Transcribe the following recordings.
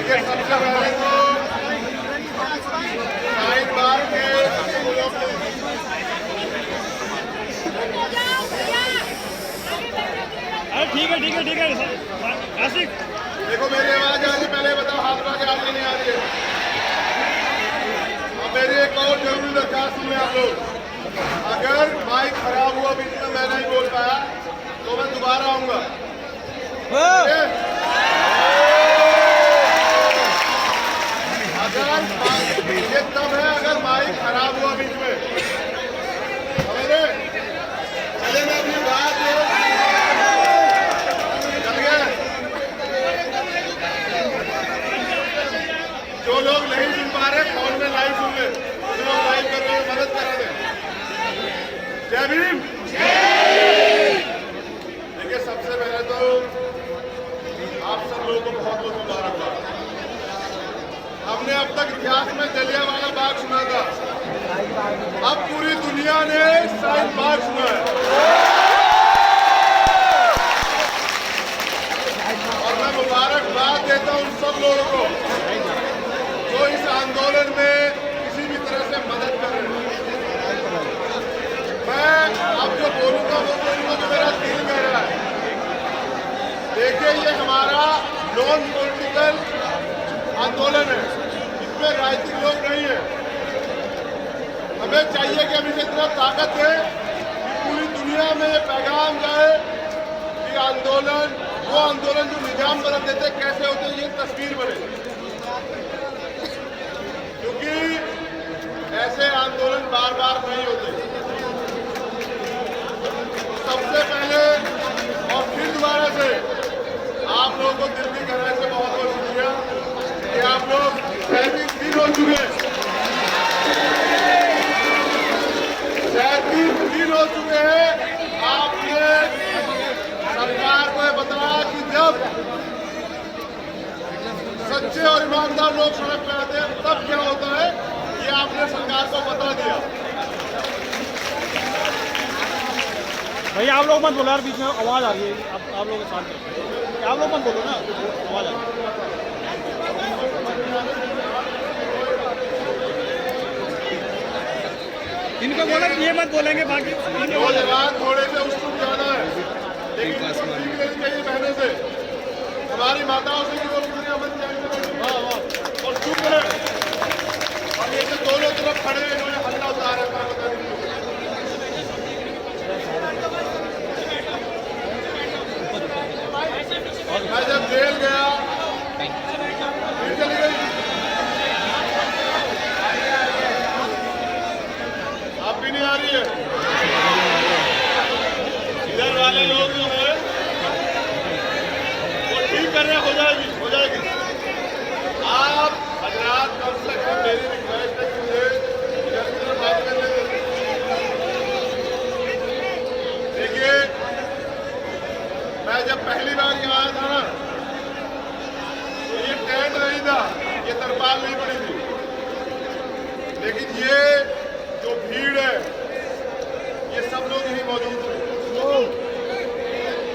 देखिए सबसे पहले तो साइड बार के ठीक है आशिक, देखो मेरी आवाज आ रही, पहले बताओ हाथ में आ रही नहीं आ रही है। अब मेरी एक और जरूरी दरखास्त सुनिए आप लोग, अगर माइक खराब हुआ बीच में मैं नहीं बोल पाया तो मैं दोबारा आऊंगा। अगर ये तब है अगर माइक खराब हुआ बीच में, चले मैं अपनी बात चल गया। जो लोग नहीं सुन पा रहे फोन में लाइव सुन ले, जो लोग लाइव कर रहे हैं मदद करा दें। जय भीम। देखिए सबसे पहले तो आप सब लोगों को बहुत बहुत मुबारकबाद। हमने अब तक इतिहास में जलियांवाला बाग सुना था, अब पूरी दुनिया ने शाहीन बाग सुना है। और मैं मुबारकबाद देता हूं उन सब लोगों को जो इस आंदोलन में किसी भी तरह से मदद कर रहे हैं। मैं अब जो बोलूंगा वो बोलूंगा जो मेरा दिल कह रहा है। देखिए ये हमारा नॉन पॉलिटिकल आंदोलन है, इसमें राजनीतिक लोग नहीं है। हमें चाहिए कि हम इसे इतना ताकत है कि पूरी दुनिया में ये पैगाम जाए कि आंदोलन, वो आंदोलन जो निजाम बदल देते कैसे होते ये तस्वीर बने, क्योंकि ऐसे आंदोलन बार बार नहीं होते। सबसे पहले और फिर दोबारा से आप लोगों को दिल की गहराई से बहुत बहुत शुक्रिया कि आप लोग 37 दिन हो चुके हैं, 37 दिन हो चुके हैं। आपने सरकार को बताया कि जब सच्चे और ईमानदार लोग सड़क पे आते हैं तब क्या होता है, ये आपने सरकार को बता दिया। भैया आप लोग मत बोलो यार, बीच में आवाज आ रही है, आप लोग शांत रहो, आप लोग मत बोलो ना, आवाज आ रही है। इनको बोला ये मत बोलेंगे, बाकी थोड़े से उत्सुक जाना है, लेकिन चाहिए बहनों से, हमारी माताओं से कि वो कितने अमन जाएंगे और चुप रहे। और ये जो दोनों तरफ खड़े हैं इन्होंने हल्ला उतारा है, मैं जब जेल गया फिर चली गई, अब भी नहीं आ रही है। इधर वाले लोग जो है वो ठीक कर रहे, हो जाएगी हो जाएगी। आप हजरात कम से कम मेरी रिक्वेस्ट है कि मुझे इधर की तरफ बात करने दें। देखिए मैं जब पहली बार यहाँ आया था ना तो ये टेंट नहीं था, ये तरपाल नहीं पड़ी थी, लेकिन ये जो भीड़ है ये सब लोग यही मौजूद थे।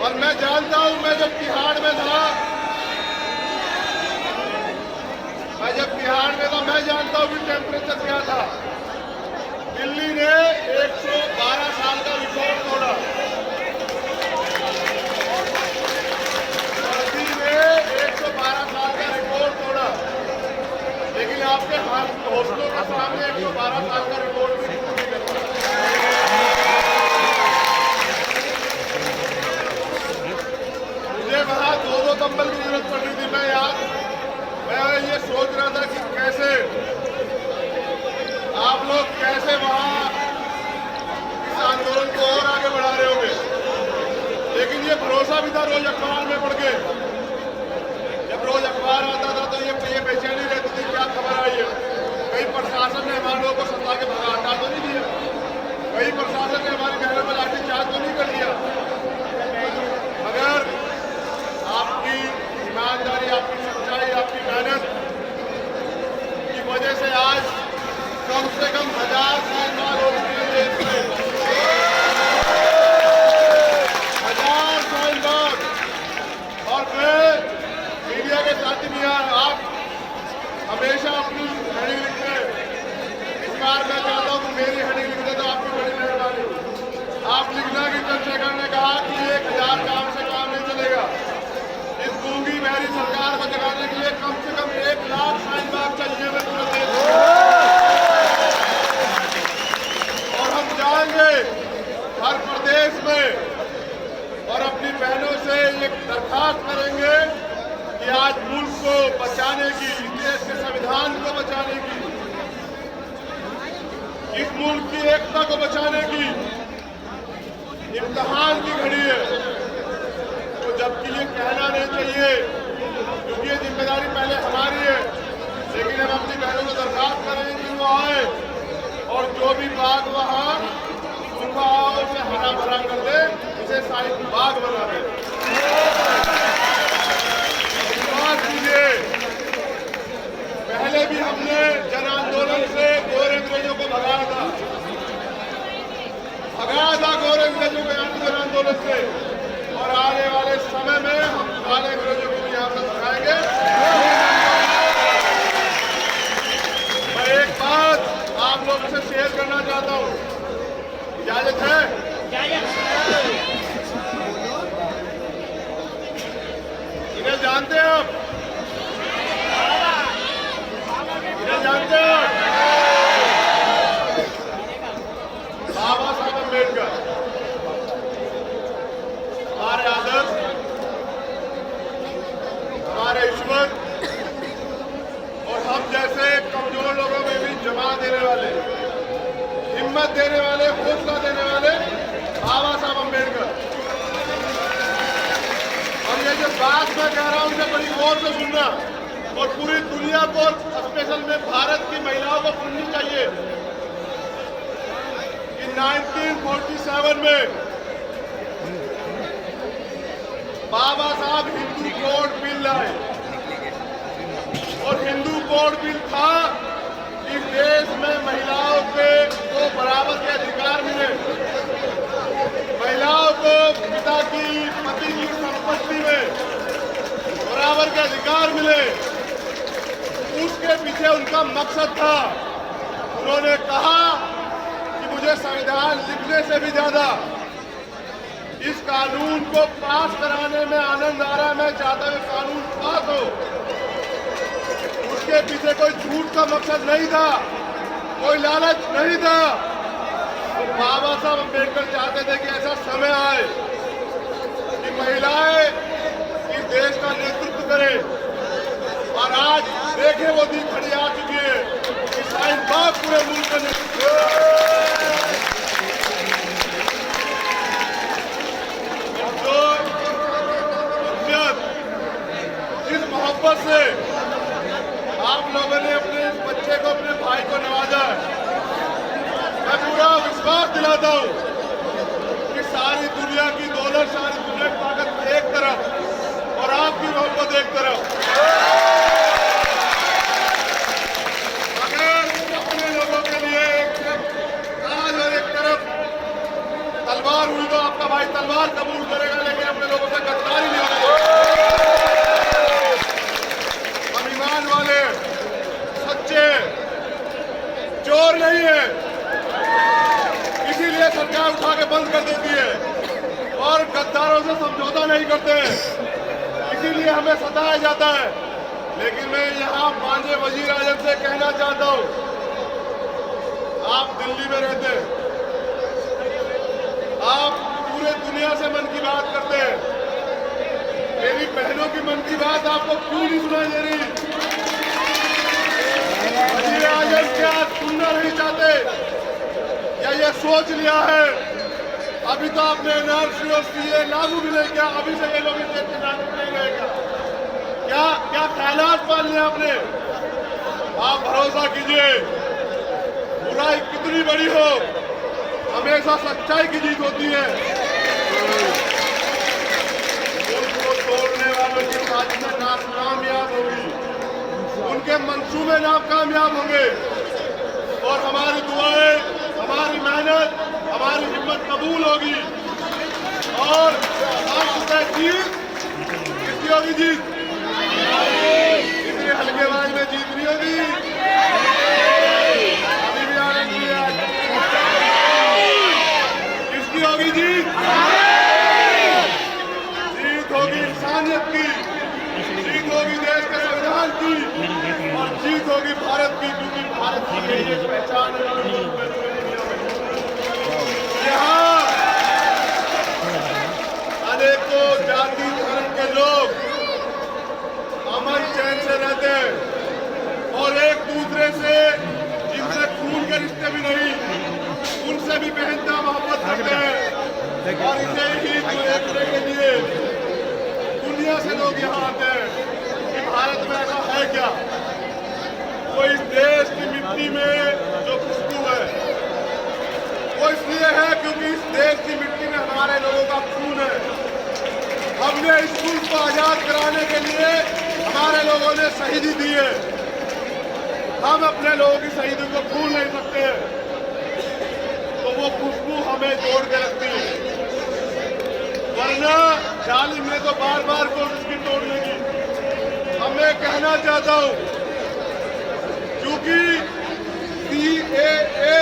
और मैं जानता हूं, मैं जब तिहाड़ में था मैं जानता हूं कि टेम्परेचर क्या था। दिल्ली ने 112 साल का रिकॉर्ड तोड़ा, सर्दी ने 112 साल का रिकॉर्ड तोड़ा, लेकिन आपके हौसलों के सामने 112 साल का रिकॉर्ड भी नहीं करता। मुझे वहां 2-2 कंबल की जरूरत पड़ रही थी। मैं ये सोच रहा था कि कैसे आप लोग कैसे वहां इस आंदोलन को और आगे बढ़ा रहे होंगे, लेकिन ये भरोसा भी था रोज अखबार में पढ़ के। जब रोज अखबार आता था तो ये बेचैनी रहती थी क्या खबर आई है, कहीं प्रशासन ने हमारे लोगों को सत्ता के भगा हटा तो नहीं दिया, कहीं प्रशासन ने हमारी बहनों पर लाठीचार्ज तो नहीं कर दिया। अगर आपकी ईमानदारी, आपकी सच्चाई, आपकी मेहनत की वजह से आज कम से कम 1000 साल हो चुके हैं देश में, 1000 साल बाद, और मानवता को बचाने की इम्तिहान की घड़ी है। तो जबकि ये कहना नहीं चाहिए क्योंकि ये जिम्मेदारी पहले हमारी है, लेकिन हम अपनी बहनों को दरखास्त करेंगे कि वो आए और जो भी बाग वहाँ सूखा उसे हरा भरा कर दे, इसे साइड बाग बना दे। बात कीजिए, पहले भी हमने जन आंदोलन से गोरे अंग्रेजों को भगाया था गोरे अंग्रेजों को जन आंदोलन से, और आने वाले समय में हम काले अंग्रेजों को भी यहाँ पर भगाएंगे। मैं एक बात आप लोगों से शेयर करना चाहता हूँ, इजाजत है? इन्हें जानते हैं आप? इन्हें जानते हैं आप? बाबा साहब अम्बेडकर हमारे आदर्श, हमारे ईश्वर और हम जैसे कमजोर लोगों में भी जमा देने वाले, हिम्मत देने वाले, हौसला देने वाले बाबा साहब अम्बेडकर। और ये जो बात मैं कह रहा हूं उसे बड़ी गौर से सुनना, और पूरी दुनिया को, स्पेशल में भारत की महिलाओं को सुननी चाहिए कि 1947 में बाबा साहब हिंदू कोड बिल लाए, और हिंदू कोड बिल था कि देश में महिलाओं को बराबर के अधिकार मिले, महिलाओं को पिता की, पति की संपत्ति में बराबर के अधिकार मिले। उसके पीछे उनका मकसद था। उन्होंने कहा कि मुझे संविधान लिखने से भी ज्यादा इस कानून को पास कराने में आनंद आ रहा है। मैं चाहता हूं कानून पास हो। उसके पीछे कोई झूठ का मकसद नहीं था, कोई लालच नहीं था। तो बाबा साहब अम्बेडकर चाहते थे कि ऐसा समय आए कि महिलाएं इस देश का नेतृत्व करें, और आज देखें वो दिन खड़ी आ चुकी है कि शाहीन बाग पूरे मुल्क का नेतृत्व। जिस मोहब्बत से आप लोगों ने अपने बच्चे को, अपने भाई को नवाजा है, मैं पूरा विश्वास दिलाता हूं कि सारी दुनिया की दौलत, सारी दुनिया की ताकत एक तरफ और आपकी मोहब्बत एक तरफ। अगर अपने लोगों के लिए एक तरफ राज और एक तरफ तलवार हुई तो आपका भाई तलवार कबूल करेगा, लेकिन अपने लोगों से गद्दारी नहीं होगी। हम ईमान वाले, सच्चे, चोर नहीं है, इसीलिए सरकार उठा के बंद कर देती है और गद्दारों से समझौता नहीं करते हैं, इसीलिए हमें सताया जाता है। लेकिन मैं यहाँ माननीय वजीर आजम से कहना चाहता हूँ, आप दिल्ली में रहते हैं, आप पूरे दुनिया से मन की बात करते हैं, मेरी बहनों की मन की बात आपको क्यों नहीं सुनाई दे रही? वजीर आजम क्या सुनना नहीं चाहते या ये सोच लिया है अभी तो आपने एनआरसी और सीए लागू भी नहीं किया, अभी से ये लोग इस देश के नागरिक नहीं रहेगा? क्या क्या ख्यालात पाल लिया आपने? आप भरोसा कीजिए, बुराई कितनी बड़ी हो, हमेशा सच्चाई की जीत होती है। उनको तोड़ने वालों की साजिशें नाकामयाब होगी, उनके मंसूबे नाकामयाब होंगे, और हमारी दुआएं, हमारी मेहनत, हमारी हिम्मत कबूल होगी, और जीत किसकी होगी? जीत इतनी हल्के आवाज में जीत नहीं होगी। अभी भी आनंद लिया, किसकी होगी जीत? जीत होगी इंसानियत की, जीत होगी देश के संविधान की, और जीत होगी भारत की, क्योंकि भारत की यही एक पहचान है। यहाँ अनेकों जाति धर्म के लोग अमन चैन से रहते हैं, और एक दूसरे से जिनसे खून के रिश्ते भी नहीं, उनसे और इसे ही देखने के लिए दुनिया से लोग यहाँ आते हैं कि भारत में ऐसा है क्या। वो इस देश की मिट्टी में जो खुशबू है वो इसलिए है क्योंकि इस देश की मिट्टी में हमारे लोगों का खून है। हमने इस मुल्क को आजाद कराने के लिए हमारे लोगों ने शहीदी दी है। हम अपने लोगों की शहीदी को भूल नहीं सकते, तो वो खुशबू हमें जोड़ के रखती है। वरना जालिम ने तो बार बार कोशिश की तोड़ने की। अब मैं कहना चाहता हूं, क्योंकि CAA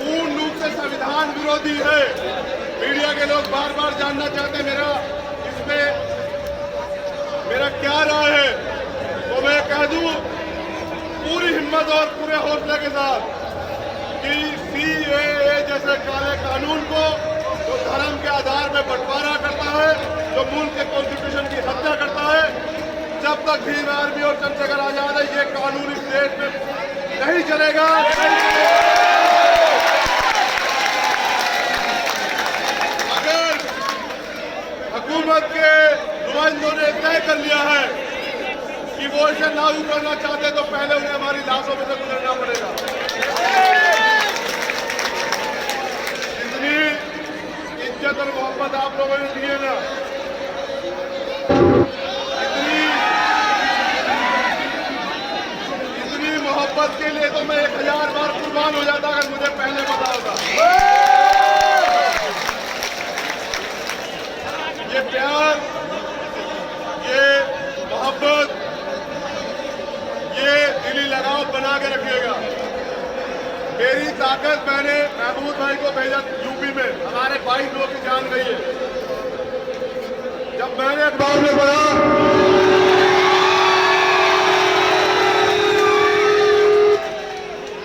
पूर्ण रूप से संविधान विरोधी है। मीडिया के लोग बार बार जानना चाहते हैं मेरा इसमें मेरा क्या राय है, तो मैं कह दूं पूरी हिम्मत और पूरे हौसले के साथ कि CAA जैसे काले कानून को जो धर्म के आधार पर बंटवारा करता है, जो मुल्क के कॉन्स्टिट्यूशन की हत्या करता है, जब तक भीम आर्मी और चंद्रशेखर आजाद है ये कानून इस देश में नहीं चलेगा। अगर हुकूमत के नुमाइंदों ने तय कर लिया है कि वो इसे लागू करना चाहते तो पहले उन्हें हमारी लाशों में से गुजरना पड़ेगा। इतनी इज्जत और मोहब्बत आप लोगों ने दी है ना, इतनी मोहब्बत के लिए तो मैं 1000 बार कुर्बान हो जाता अगर मुझे पहले पता होता। ये प्यार, ये मोहब्बत, ये दिली लगाव बना के रखिएगा। मेरी ताकत मैंने महमूद भाई को भेजा यूपी में, हमारे 22 लोग की जान गई है। जब मैंने अखबार में पढ़ा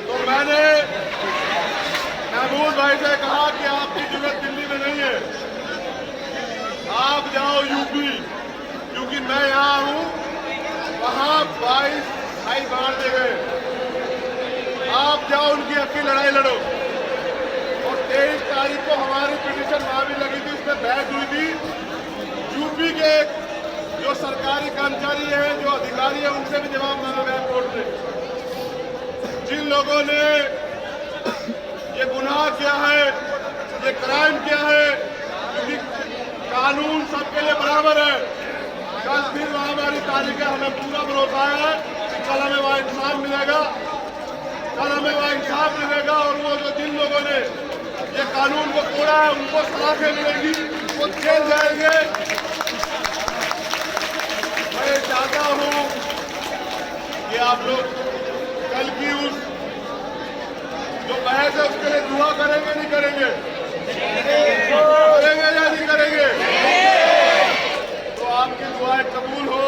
तो मैंने महमूद भाई से कहा कि आपकी जरूरत दिल्ली में नहीं है, आप जाओ यूपी, क्योंकि मैं यहाँ हूँ, वहाँ 22 भाई मार दे गए। आप जाओ उनकी हक की लड़ाई लड़ो। और 23 तारीख को हमारी पिटीशन वहाँ भी लगी थी, उसमें बहस हुई थी। यूपी के जो सरकारी कर्मचारी हैं, जो अधिकारी हैं, उनसे भी जवाब मांगा गया कोर्ट ने। जिन लोगों ने ये गुनाह किया है, ये क्राइम किया है, क्योंकि कानून सबके लिए बराबर है। कल फिर वहाँ हमारी तारीख है, हमें पूरा भरोसा है कि कल हमें वहाँ इंसाफ मिलेगा, कल हमें वहाँ इंसाफ मिलेगा। और वो जो जिन लोगों ने ये कानून को तोड़ा है उनको सजा मिलेगी, वो जेल जाएंगे। मैं चाहता हूँ कि आप लोग कल की उस जो बहस है उसके लिए दुआ करेंगे, नहीं करेंगे? करेंगे या नहीं करेंगे? तो आपकी दुआएं कबूल हो।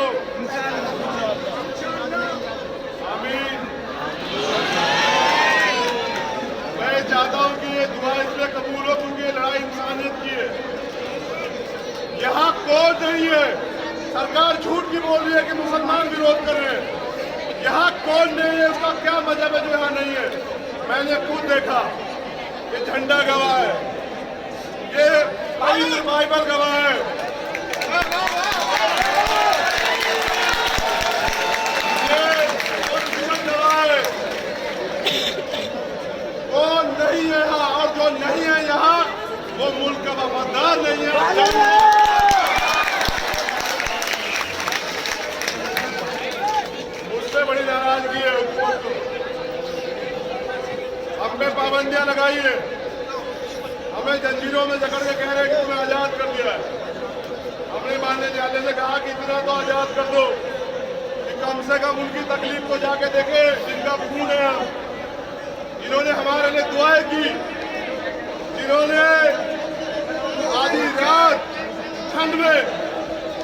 आमीन। मैं चाहता हूं कि ये दुआ इसलिए कबूल हो क्योंकि ये लड़ाई इंसानियत की है। यहाँ कोर्ट नहीं है, सरकार झूठ की बोल रही है कि मुसलमान विरोध कर रहे हैं। यहाँ कोर्ट नहीं है, उसका क्या मतलब है जो यहाँ नहीं है? मैंने खुद देखा, ये झंडा गवाह है, ये बाइबल गवाह है, ये गवाह है। कौन नहीं है यहाँ, और जो नहीं है यहाँ वो मुल्क का वफादार नहीं है। उससे बड़ी नाराजगी है हुकूमत को। हमने पाबंदियां लगाई है, हमें जंजीरों में जकड़ के कह रहे हैं कि तुम्हें आजाद कर दिया है। हमने मानने जाने से कहा कि इतना तो आजाद कर दो कि कम से कम उनकी तकलीफ को जाके देखे जिनका खून है। जिन्होंने हमारे लिए दुआएं की, जिन्होंने आधी रात ठंड में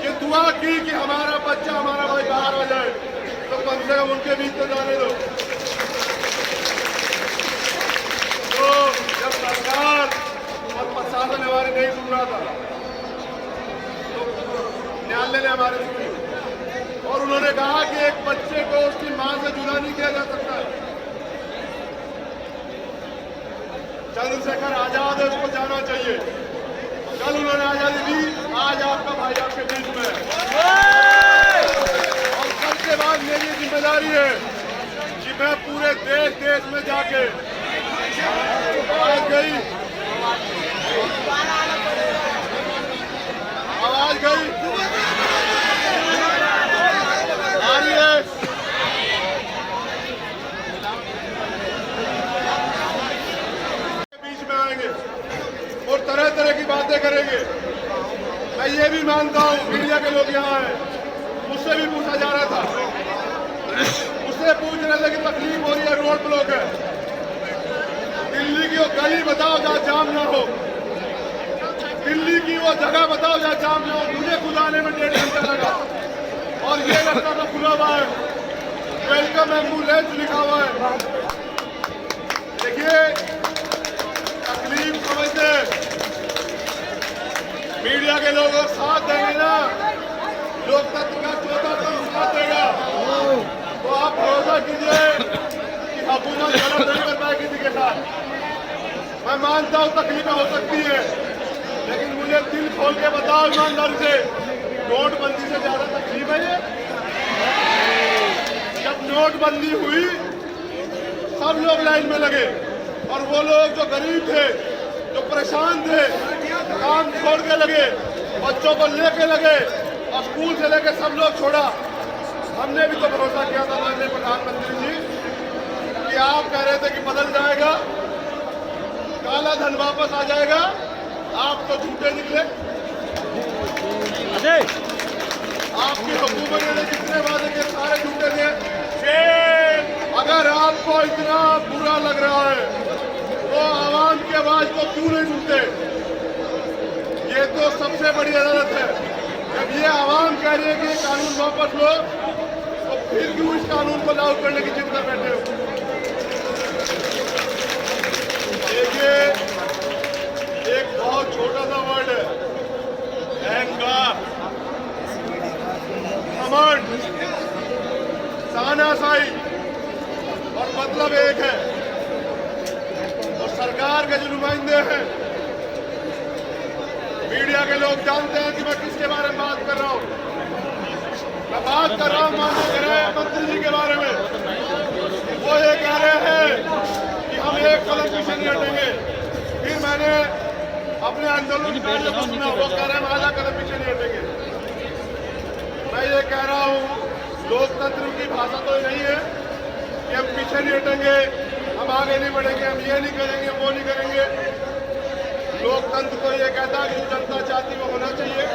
ये दुआ की कि हमारा बच्चा, हमारा भाई बाहर आ जाए, तो कम से कम उनके बीच तो जाने दो। तो जब सरकार और प्रशासन हमारी नहीं सुन रहा था तो न्यायालय ने हमारे सुनी और उन्होंने कहा कि एक बच्चे को उसकी मां से जुदा नहीं किया जा सकता। चंद्रशेखर आजाद है, उसको जाना चाहिए। कल उन्होंने आजादी दी, आज आपका भाई आपके बीच में है। और कल के बाद मेरी जिम्मेदारी है कि मैं पूरे देश में जाके आवाज गई आ रही है। बीच में आएंगे और तरह तरह की बातें करेंगे। मैं ये भी मानता हूँ मीडिया के लोग यहाँ हैं, मुझसे भी पूछा जा रहा था, मुझसे पूछ रहे थे कि तकलीफ हो रही है, रोड ब्लॉक है, दिल्ली की वो गली बताओ जहाँ जाम ना हो, दिल्ली की वो जगह बताओ जहाँ जाम ना हो। मुझे खुद आने में 1.5 घंटा लगा और ये रास्ता तो खुला हुआ है, वेलकम एम्बुलेंस लिखा हुआ है। देखिए तकलीफ समझते, मीडिया के लोग और साथ देंगे ना, लोकतंत्र का चौथा तंत्र साथ देगा, तो आप भरोसा कीजिए कि हुकूमत गलत नहीं कर पाएगी किसी के साथ। मैं मानता हूँ तकलीफें हो सकती है, लेकिन मुझे दिल खोल के बताओ ईमानदारी से, नोटबंदी से ज्यादा तकलीफ है ये? जब नोटबंदी हुई सब लोग लाइन में लगे और वो लोग जो गरीब थे, जो परेशान थे, काम छोड़ के लगे, बच्चों को लेके लगे और स्कूल से लेके सब लोग छोड़ा। हमने भी तो भरोसा किया था माननीय प्रधानमंत्री जी कि आप कह रहे थे कि बदल जाएगा, काला धन वापस आ जाएगा, आप तो झूठे निकले। आपकी हुकूमत ने जितने वादे के सारे झूठे थे। अगर आपको इतना बुरा लग रहा है तो आवाम की आवाज को क्यों नहीं सुनते? ये तो सबसे बड़ी अदालत है। जब ये आवाम कह रही है कि ये कानून वापस लो, तो फिर क्यों इस कानून को लागू करने की जिद कर बैठे हो? देखिए एक बहुत छोटा सा वर्ड है, अहंकार, घमंड, तानाशाही, और मतलब एक है। और सरकार के जो नुमाइंदे हैं, मीडिया के लोग जानते हैं कि मैं किसके बारे में बात कर रहा हूँ। मैं बात कर रहा हूँ माननीय गृह मंत्री जी के बारे में। वो ये कह रहे हैं कि हम एक कदम पीछे नहीं हटेंगे। फिर मैंने अपने आंदोलन को सुना, वो कह रहे हैं हम आधा कदम पीछे नहीं हटेंगे। मैं ये कह रहा हूँ लोकतंत्र की भाषा तो नहीं है कि हम पीछे नहीं हटेंगे, हम आगे नहीं बढ़ेंगे, हम ये नहीं करेंगे, वो नहीं करेंगे। लोकतंत्र तो ये कहता है कि जो जनता चाहती है वो होना चाहिए।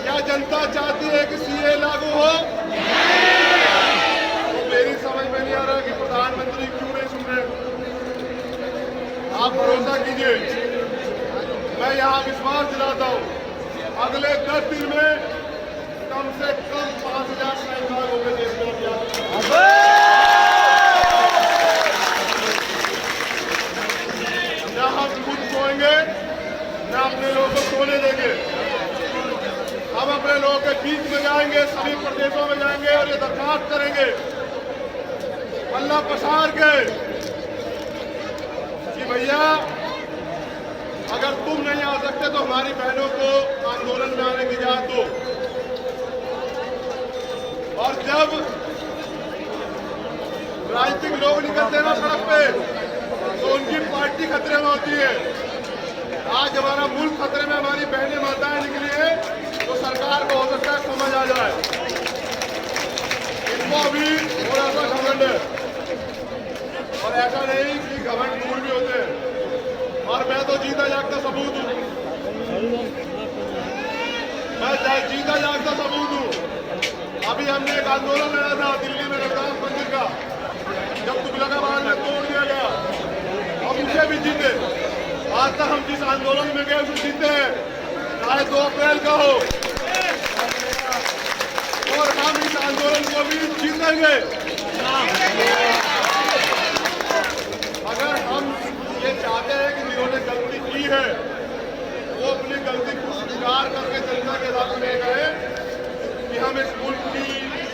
क्या जनता चाहती है कि सीए लागू हो? तो मेरी समझ में नहीं आ रहा कि प्रधानमंत्री क्यों नहीं सुन रहे। आप भरोसा कीजिए, मैं यहाँ विश्वास दिलाता हूँ अगले 10 दिन में कम से कम 5,000 सैनिक होंगे देश में अभियान। न हम खुद सोएंगे, न अपने लोगों को सोने देंगे। हम अपने लोगों के बीच में जाएंगे, सभी प्रदेशों में जाएंगे और ये दरखास्त करेंगे पल्ला पसार के कि भैया अगर तुम नहीं आ सकते तो हमारी बहनों को आंदोलन में आने की इजाजत दो। और जब राजनीतिक लोग निकलते हैं ना सड़क पे, तो उनकी पार्टी खतरे में होती है। आज हमारा मुल्क खतरे में, हमारी बहनें माताएं निकली है, तो सरकार को हो सकता है समझ आ जाए। इनको भी थोड़ा सा घमंड है, और ऐसा नहीं कि घमंड दूर भी होते हैं। और मैं तो जीता जागता सबूत हूँ, मैं जीता जागता सबूत हूँ। अभी हमने एक आंदोलन लड़ा था दिल्ली में रघुनाथ मंदिर का, जब तुगलकाबाद में तोड़ दिया गया, हम उसे भी जीते। आज तक हम जिस आंदोलन में गए उसे जीते हैं, चाहे 2 अप्रैल का हो, और हम इस आंदोलन को भी जीतेंगे। अगर हम ये चाहते हैं कि जिन्होंने गलती की है वो अपनी गलती को स्वीकार करके जनता के साथ में गए कि हम इस मुल्क की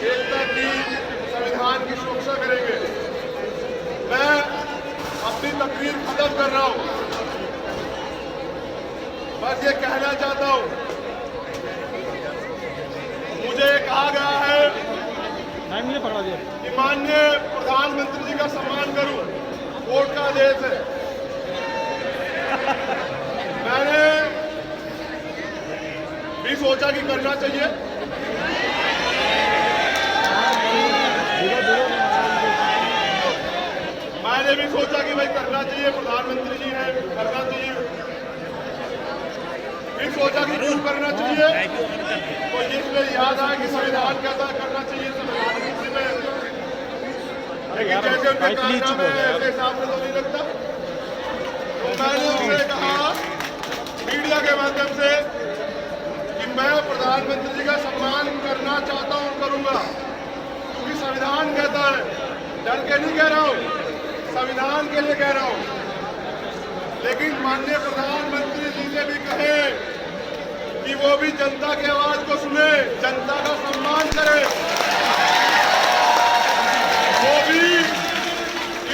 एकता की, संविधान की सुरक्षा करेंगे। मैं अपनी तकरीर खत्म कर रहा हूँ। बस ये कहना चाहता हूं, मुझे कहा गया है नहीं मुझे पकड़ा दिया कि माननीय प्रधानमंत्री जी का सम्मान करूं, कोर्ट का आदेश है। मैंने भी सोचा कि करना चाहिए, मैंने भी सोचा कि भाई करना चाहिए, प्रधानमंत्री जी हैं, करना चाहिए। फिर सोचा कि क्यों करना चाहिए, तो इसमें याद आया कि संविधान कहता है करना चाहिए, संविधान किसी में, लेकिन जैसे उनके कारनामे हैं ऐसे हिसाब से तो नहीं लगता। तो मैंने उनसे कहा मीडिया के माध्यम से कि मैं प्रधानमंत्री जी का सम्मान करना चाहता हूं, करूंगा, क्योंकि संविधान कहता है, डर के नहीं कह रहा हूं, संविधान के लिए कह रहा हूं। लेकिन माननीय प्रधानमंत्री जी से भी कहे कि वो भी जनता की आवाज को सुने, जनता का सम्मान करे, वो भी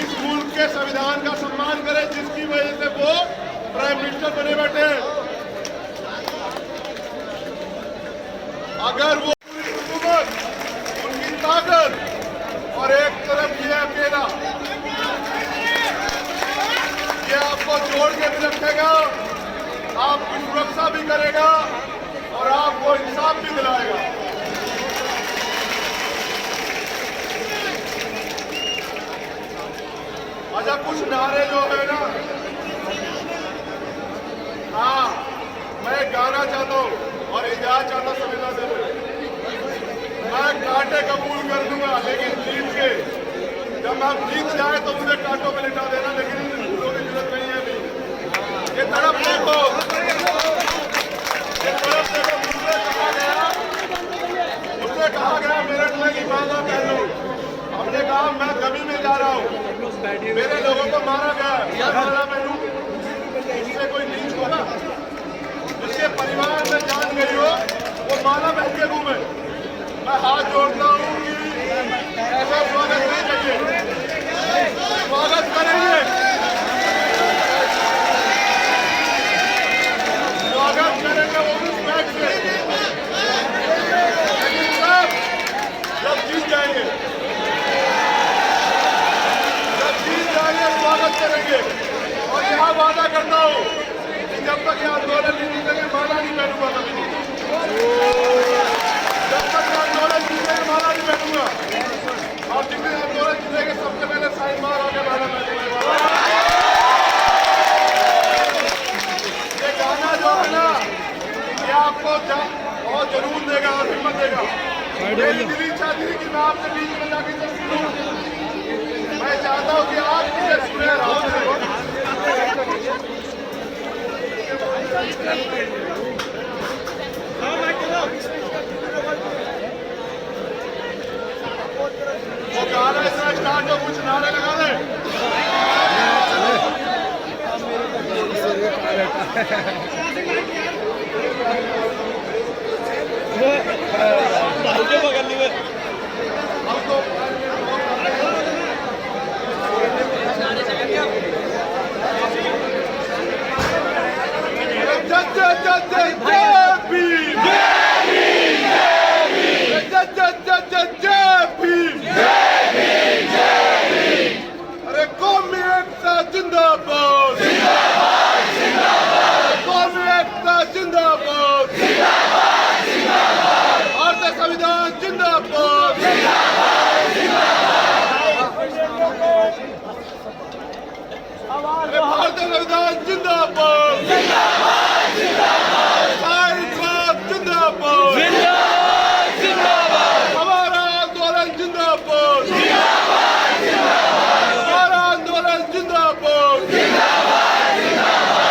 इस मुल्क के संविधान का सम्मान करे जिसकी वजह से वो प्राइम मिनिस्टर बने बैठे हैं। अगर वो हुकूमत, उनकी ताकत और एक तरफ ये अकेला, ये आपको जोड़ के भी रखेगा, आपकी सुरक्षा भी करेगा और आपको इंसाफ भी दिलाएगा। अच्छा, कुछ नारे जो है ना, हाँ मैं गाना चाहता हूँ और इजाजत चाहता हूँ संविधान से, मैं कांटे कबूल कर दूंगा, लेकिन जीत के, जब आप जीत जाए तो मुझे कांटों में लिटा देना, लेकिन फूलों की जरूरत नहीं है अभी। ये तड़प देखो, ये तड़प देखो, मुझसे कहा गया मेरठ में कि माला पहनो, हमने कहा मैं गमी में जा रहा हूँ, मेरे लोगों को मारा गया, माला पहनूं, इससे कोई नीच होगा? जिसके परिवार में जान गई हो वो माला पहन के घूमे। मैं हाथ जोड़ता हूँ कि ऐसा स्वागत नहीं चाहिए, स्वागत करेंगे, स्वागत करेंगे वो भी स्वैग से, लेकिन सब जब जीत जाएंगे, स्वागत करेंगे। और यहाँ वादा करता हूँ कि जब तक ये आंदोलन नहीं जीतेंगे, माला नहीं पहनूंगा कभी, जब तक ये आंदोलन जीतेंगे माला नहीं पहनूंगा, और जिस दिन आंदोलन जीतेंगे सबसे पहले साइन मार आगे माला पहनूंगा। ये गाना जो है ना, ये आपको बहुत जरूर देगा और हिम्मत देगा। मेरी दिली इच्छा थी कि मैं आपके बीच में जाके सुनूं, मैं चाहता हूं कि आप मुझे सुने, राहुल से वो गाना इतना स्टार्ट हो, कुछ नारे लगा दे। अरे कौमी एकता जिंदाबाद, जिंदाबाद, जिंदाबाद, कौमी एकता जिंदाबाद, जिंदाबाद, जिंदाबाद, भारतीय संविधान जिंदाबाद, जिंदाबाद, जिंदाबाद, भारतीय संविधान जिंदाबाद, जिंदाबाद, जिंदाबाद, जिंदाबाद, जिंदाबाद, हमारा आंदोलन जिंदाबाद, जिंदाबाद, जिंदाबाद, हमारा आंदोलन जिंदाबाद, जिंदाबाद, जिंदाबाद,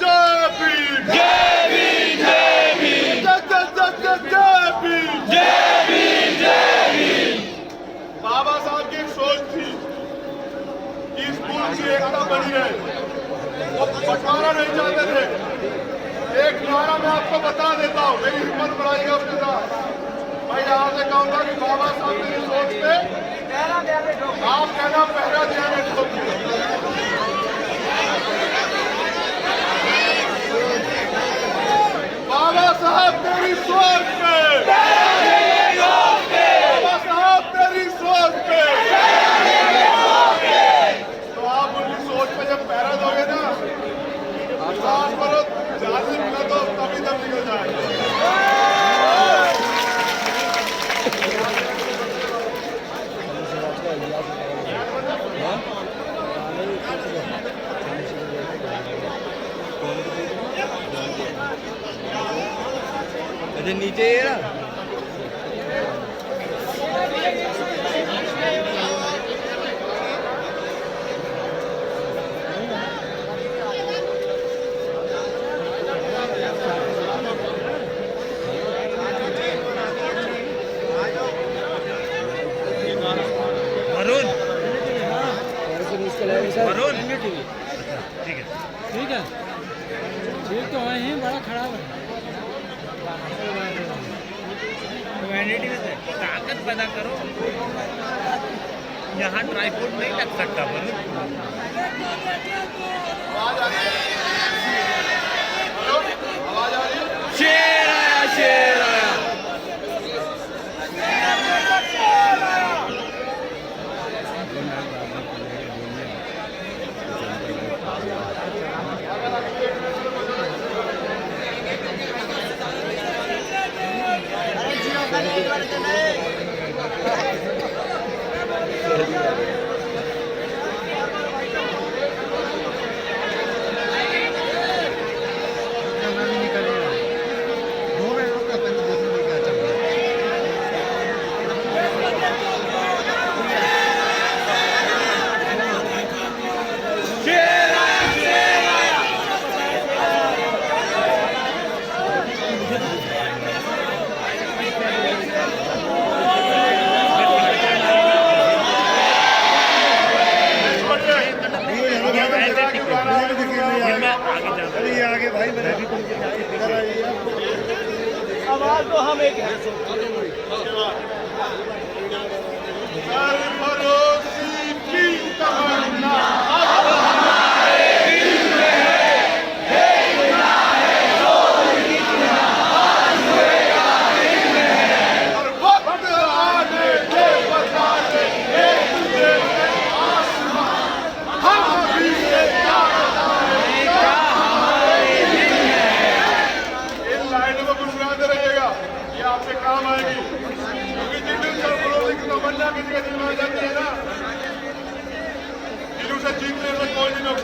जय भीम, जय भीम, जय भीम, जय भीम, जय भीम, जय भीम। बाबा साहब की एक सोच थी कि इस मुल्क की एकता बनी रहे, वो बंटवारा नहीं चाहते थे। एक नारा मैं आपको बता देता हूँ, मेरी हिम्मत बढ़ाइएगा उसके साथ। मैं यहाँ से कहूँगा कि बाबा साहब की सोच पे आप कहना पहरा दिया में ठोक दिया। इधर नीचे है ना। वरुण वरुण ठीक है ठीक है, ठीक तो है ही, बड़ा खराब है। ह्यूमैनिटी में ताकत पैदा करो। यहाँ ट्राईपोड नहीं लग सकता वरुण। आवाज आ रही है? हेलो, आवाज आ रही है? शेर आया, शेर आया। आगे भाई आवाज तो हम एक है। सरफरोशी की तमन्ना और वक्त आने के बता दे एक तुझे आसमां हम अभी से क्या बताएं क्या हमारे दिल है। इन लाइनों को गुनगुनाते रहिएगा, ये आपके काम आएगी, क्योंकि जिन दिन सरफरोशी की तमन्ना किसी के दिल में आ जाती है ना, दिलों से जीतने में कोई नहीं रोक